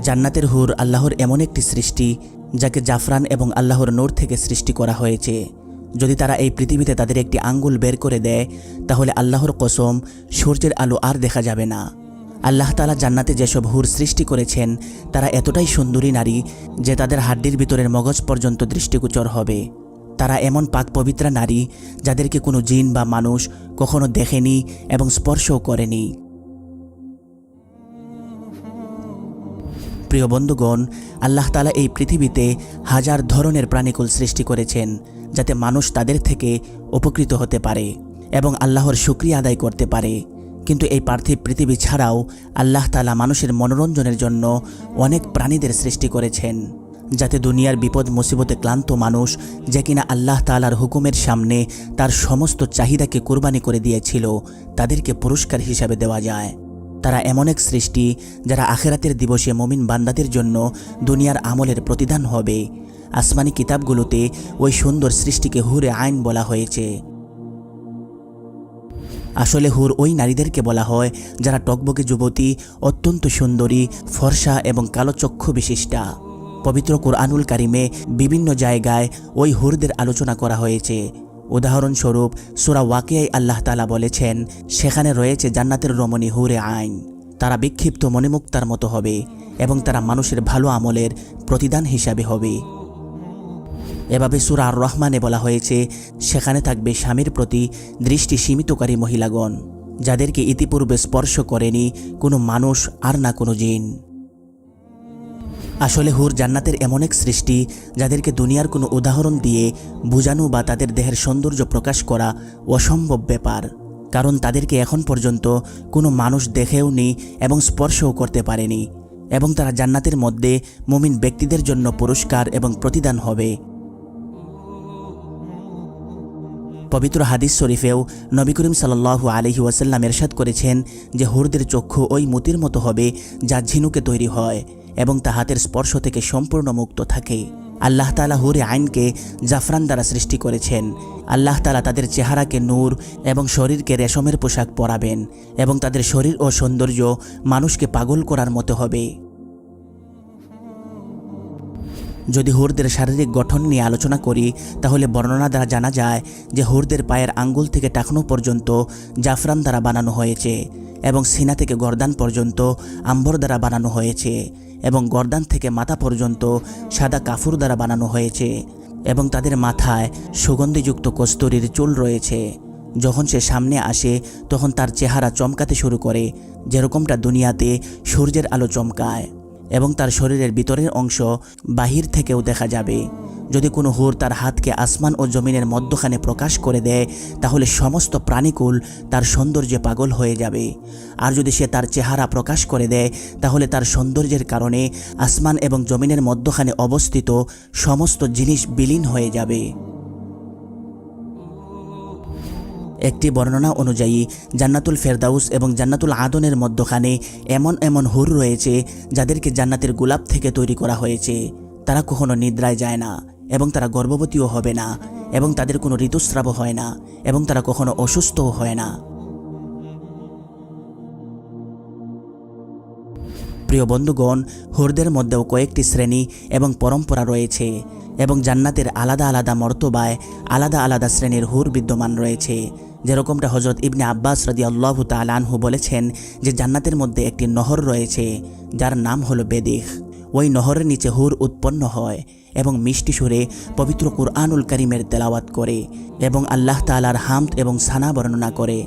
জান্নাতের হুর আল্লাহর এমন একটি সৃষ্টি যাকে জাফরান এবং আল্লাহর নূর থেকে সৃষ্টি করা হয়েছে। যদি তারা এই পৃথিবীতে তাদের একটি আঙ্গুল বের করে দেয় তাহলে আল্লাহর কসম সূর্যের আলো আর দেখা যাবে না। আল্লাহ তাআলা জান্নাতে যেসব হুর সৃষ্টি করেছেন তারা এতটাই সুন্দরী নারী যে তাদের হাড্ডির ভিতরের মগজ পর্যন্ত দৃষ্টিগোচর হবে। তারা এমন পাক পবিত্রা নারী যাদেরকে কোনো জিন বা মানুষ কখনো দেখেনি এবং স্পর্শও করেনি। প্রিয় বন্ধুগণ, আল্লাহ তাআলা এই পৃথিবীতে হাজার ধরনের প্রাণীকুল সৃষ্টি করেছেন যাতে মানুষ তাদের থেকে উপকৃত হতে পারে এবং আল্লাহর শুকরিয়া আদায় করতে পারে। কিন্তু এই পার্থিব পৃথিবী ছাড়াও আল্লাহ তাআলা মানুষের মনোরঞ্জনের জন্য অনেক প্রাণীদের সৃষ্টি করেছেন যাতে দুনিয়ার বিপদ মুসিবতে ক্লান্ত মানুষ যে কিনা আল্লাহ তাআলার হুকুমের সামনে তার সমস্ত চাহিদাকে কুরবানি করে দিয়েছিল তাদেরকে পুরস্কার হিসাবে দেওয়া যায়। তারা এমন এক সৃষ্টি যারা আখিরাতের দিবসে মুমিন বান্দাদের জন্য দুনিয়ার আমলের প্রতিদান হবে। আসমানি কিতাবগুলোতে ওই সুন্দর সৃষ্টিকে হুরে আইন বলা হয়েছে। আসলে হুর ওই নারীদেরকে বলা হয় যারা টকবকে যুবতী, অত্যন্ত সুন্দরী, ফর্সা এবং কালো চক্ষু বিশিষ্টা। পবিত্র কুরআনুল কারিমে বিভিন্ন জায়গায় ওই হুরদের আলোচনা করা হয়েছে। উদাহরণস্বরূপ সূরা ওয়াকিয়ায় আল্লাহ তাআলা বলেছেন, সেখানে রয়েছে জান্নাতের রমণী হুরে আইন। তারা বিক্ষিপ্ত মণিমুক্তার মতো হবে এবং তারা মানুষের ভালো আমলের প্রতিদান হিসাবে হবে। এভাবে সূরা আর রহমানে বলা হয়েছে, সেখানে থাকবে স্বামীর প্রতি দৃষ্টি সীমিতকারী মহিলাগণ যাদেরকে ইতিপূর্বে স্পর্শ করেনি কোনো মানুষ আর না কোনো জিন। আসলে হুর জান্নাতের এমন এক সৃষ্টি যাদেরকে দুনিয়ার কোনো উদাহরণ দিয়ে বোঝানো বা তাদের দেহের সৌন্দর্য প্রকাশ করা অসম্ভব ব্যাপার, কারণ তাদেরকে এখন পর্যন্ত কোনো মানুষ দেখেও নি এবং স্পর্শও করতে পারেনি, এবং তারা জান্নাতের মধ্যে মুমিন ব্যক্তিদের জন্য পুরস্কার এবং প্রতিদান হবে। পবিত্র হাদিস শরীফেও নবী করিম সাল্লাল্লাহু আলাইহি ওয়াসাল্লাম ইরশাদ করেছেন যে হুরদের চক্ষু ওই মতির মতো হবে যা ঝিনুকে তৈরি হয় এবং তা হাতের স্পর্শ থেকে সম্পূর্ণ মুক্ত থাকে। আল্লাহ তাআলা হুরে আইনকে জাফরান দ্বারা সৃষ্টি করেছেন। আল্লাহ তাআলা তাদের চেহারাকে নূর এবং শরীরকে রেশমের পোশাক পরাবেন এবং তাদের শরীর ও সৌন্দর্য মানুষকে পাগল করার মতো হবে। যদি হুরদের শারীরিক গঠন নিয়ে আলোচনা করি তাহলে বর্ণনা দ্বারা জানা যায় যে হুরদের পায়ের আঙ্গুল থেকে টাকনো পর্যন্ত জাফরান দ্বারা বানানো হয়েছে এবং সিনা থেকে গর্দান পর্যন্ত আম্বর দ্বারা বানানো হয়েছে এবং গর্দান থেকে মাথা পর্যন্ত সাদা কাফুর দ্বারা বানানো হয়েছে এবং তাদের মাথায় সুগন্ধিযুক্ত কস্তুরীর চুল রয়েছে। যখন সে সামনে আসে তখন তার চেহারা চমকাতে শুরু করে যেরকমটা দুনিয়াতে সূর্যের আলো চমকায়, এবং তার শরীরের ভিতরের অংশ বাহির থেকেও দেখা যাবে। যদি কোনো হুর তার হাতকে আসমান ও জমিনের মধ্যখানে প্রকাশ করে দেয় তাহলে সমস্ত প্রাণীকুল তার সৌন্দর্যে পাগল হয়ে যাবে, আর যদি সে তার চেহারা প্রকাশ করে দেয় তাহলে তার সৌন্দর্যের কারণে আসমান এবং জমিনের মধ্যখানে অবস্থিত সমস্ত জিনিস বিলীন হয়ে যাবে। একটি বর্ণনা অনুযায়ী জান্নাতুল ফেরদাউস এবং জান্নাতুল আদনের মধ্যখানে এমন এমন হুর রয়েছে যাদেরকে জান্নাতের গোলাপ থেকে তৈরি করা হয়েছে। তারা কখনো নিদ্রায় যায় না এবং তারা গর্ভবতীও হবে না এবং তাদের কোনো ঋতুস্রাব হয় না এবং তারা কখনো অসুস্থও হয় না। প্রিয় বন্ধুগণ, হুরদের মধ্যেও কয়েকটি শ্রেণী এবং পরম্পরা রয়েছে এবং জান্নাতের আলাদা আলাদা মর্তবায় আলাদা আলাদা শ্রেণীর হুর বিদ্যমান রয়েছে। যেরকমটা হযরত ইবনে আব্বাস রাদিয়াল্লাহু তাআলা আনহু বলেছেন যে জান্নাতের মধ্যে একটি নহর রয়েছে যার নাম হলো বেদিখ। ওই নহরের নিচে হুর উৎপন্ন হয় এবং মিষ্টি সুরে পবিত্র কুরআনুল কারীমের তেলাওয়াত করে এবং আল্লাহ তাআলার হামদ এবং সানা বর্ণনা করে।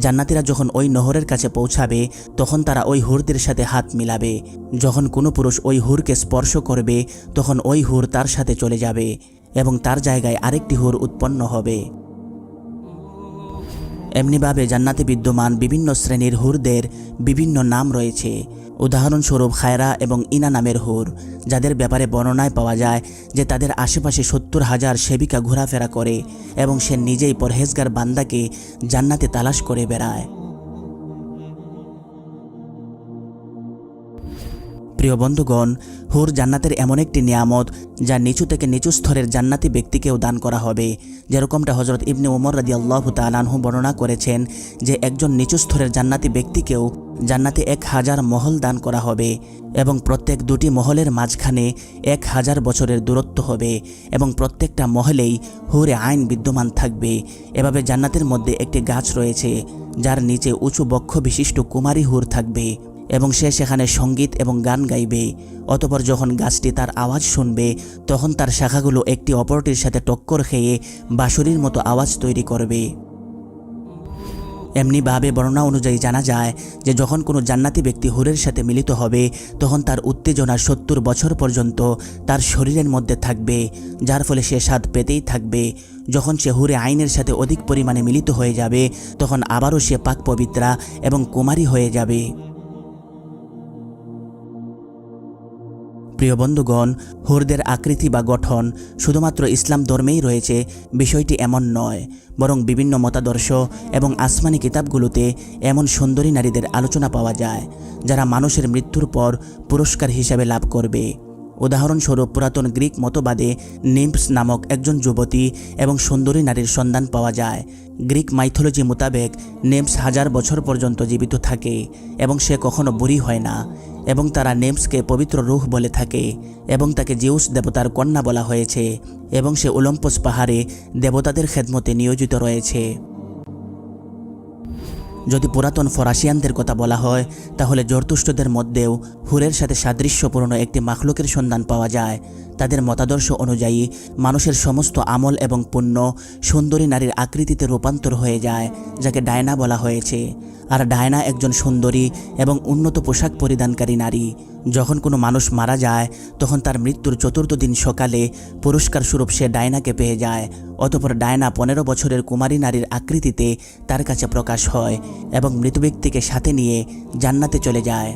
জান্নাতীরা যখন ওই নহরের কাছে পৌঁছাবে তখন তারা ওই হুরদের সাথে হাত মিলাবে। যখন কোনো পুরুষ ওই হুরকে স্পর্শ করবে তখন ওই হুর তার সাথে চলে যাবে এবং তার জায়গায় আরেকটি হুর উৎপন্ন হবে। এমনিভাবে জান্নাতে বিদ্যমান বিভিন্ন শ্রেণীর হুরদের বিভিন্ন নাম রয়েছে। উদাহরণস্বরূপ খায়রা এবং ইনা নামের হুর, যাদের ব্যাপারে বর্ণনায় পাওয়া যায় যে তাদের আশেপাশে ৭০,০০০ সেবিকা ঘোরাফেরা করে এবং সে নিজেই পরহেজগার বান্দাকে জান্নাতে তালাশ করে বেড়ায়। প্রিয় বন্ধুগণ, হুর জান্নাতের এমন একটি নিয়ামত যা নিচু থেকে নিচু স্তরের জান্নাতি ব্যক্তিকেও দান করা হবে। যেরকমটা হযরত ইবনে উমর রাদিয়াল্লাহু তাআলা আনহু বর্ণনা করেছেন যে একজন নিচু স্তরের জান্নাতি ব্যক্তিকেও জান্নাতে 1000 মহল দান করা হবে এবং প্রত্যেক দুটি মহলের মাঝখানে 1000 বছরের দূরত্ব হবে এবং প্রত্যেকটা মহলেই হুরে আইন বিদ্যমান থাকবে। এভাবে জান্নাতের মধ্যে একটি গাছ রয়েছে যার নিচে উঁচু বক্ষ বিশিষ্ট কুমারী হুর থাকবে এবং সে সেখানে সঙ্গীত এবং গান গাইবে। অতঃপর যখন গাছটি তার আওয়াজ শুনবে তখন তার শাখাগুলো একটি অপরটির সাথে টক্কর খেয়ে বাঁশরির মতো আওয়াজ তৈরি করবে। এমনিভাবে বর্ণনা অনুযায়ী জানা যায় যে যখন কোনো জান্নাতি ব্যক্তি হুরের সাথে মিলিত হবে তখন তার উত্তেজনা 70 বছর পর্যন্ত তার শরীরের মধ্যে থাকবে, যার ফলে সে স্বাদ পেতেই থাকবে। যখন সে হুরে আইনের সাথে অধিক পরিমাণে মিলিত হয়ে যাবে তখন আবারও সে পাক পবিত্রা এবং কুমারী হয়ে যাবে। প্রিয় বন্ধুগণ, হুরদের আকৃতি বা গঠন শুধুমাত্র ইসলাম ধর্মেই রয়েছে বিষয়টি এমন নয়, বরং বিভিন্ন মতাদর্শ এবং আসমানি কিতাবগুলোতে এমন সুন্দরী নারীদের আলোচনা পাওয়া যায় যারা মানুষের মৃত্যুর পর পুরস্কার হিসাবে লাভ করবে। উদাহরণস্বরূপ পুরাতন গ্রিক মতবাদে নিম্পস নামক একজন যুবতী এবং সুন্দরী নারীর সন্ধান পাওয়া যায়। গ্রিক মাইথোলজি মোতাবেক নিম্পস 1000 বছর পর্যন্ত জীবিত থাকে এবং সে কখনো বুড়ি হয় না এবং তারা নিম্পসকে পবিত্র রূহ বলে থাকে এবং তাকে জিউস দেবতার কন্যা বলা হয়েছে এবং সে ওলম্পস পাহাড়ে দেবতাদের খেদমতে নিয়োজিত রয়েছে। যদি পুরাতন ফরাসিয়ানদের কথা বলা হয় তাহলে জরতুষ্টদের মধ্যেও হুরের সাথে সাদৃশ্যপূর্ণ একটি মাখলুকের সন্ধান পাওয়া যায়। তাদের মতাদর্শ অনুযায়ী মানুষের সমস্ত আমল এবং পুণ্য সুন্দরী নারীর আকৃতিতে রূপান্তর হয়ে যায়, যাকে ডায়না বলা হয়েছে। আর ডায়না একজন সুন্দরী এবং উন্নত পোশাক পরিধানকারী নারী। যখন কোনো মানুষ মারা যায় তখন তার মৃত্যুর 4র্থ দিন সকালে পুরস্কার স্বরূপ সে ডায়নাকে পেয়ে যায়। অতঃপর ডায়না 15 বছরের কুমারী নারীর আকৃতিতে তার কাছে প্রকাশ হয় এবং মৃত ব্যক্তিকে সাথে নিয়ে জান্নাতে চলে যায়।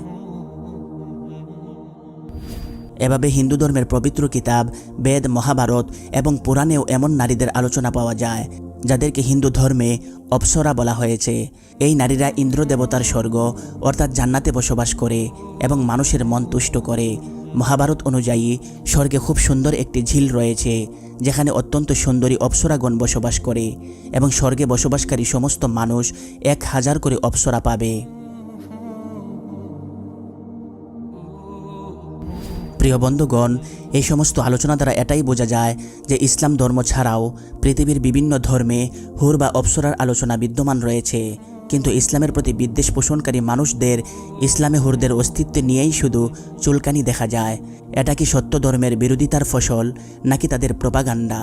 এভাবে হিন্দু ধর্মের পবিত্র কিতাব বেদ, মহাভারত এবং পুরাণেও এমন নারীদের আলোচনা পাওয়া যায় যাদেরকে হিন্দু ধর্মে অপ্সরা বলা হয়েছে। এই নারীরা ইন্দ্র দেবতার স্বর্গ অর্থাৎ জান্নাতে বসবাস করে এবং মানুষের মন তুষ্ট করে। মহাভারত অনুযায়ী স্বর্গে খুব সুন্দর একটি ঝিল রয়েছে যেখানে অত্যন্ত সুন্দরী অপ্সরাগণ বসবাস করে এবং স্বর্গে বসবাসকারী সমস্ত মানুষ 1000 করে অপ্সরা পাবে। প্রিয় বন্ধুগণ, এই সমস্ত আলোচনা দ্বারা এটাই বোঝা যায় যে ইসলাম ধর্ম ছাড়াও পৃথিবীর বিভিন্ন ধর্মে হুর বা অপ্সরার আলোচনা বিদ্যমান রয়েছে, কিন্তু ইসলামের প্রতি বিদ্বেষ পোষণকারী মানুষদের ইসলামে হুরদের অস্তিত্ব নিয়েই শুধু চুলকানি দেখা যায়। এটা কি সত্য ধর্মের বিরোধিতার ফসল নাকি তাদের প্রপাগান্ডা?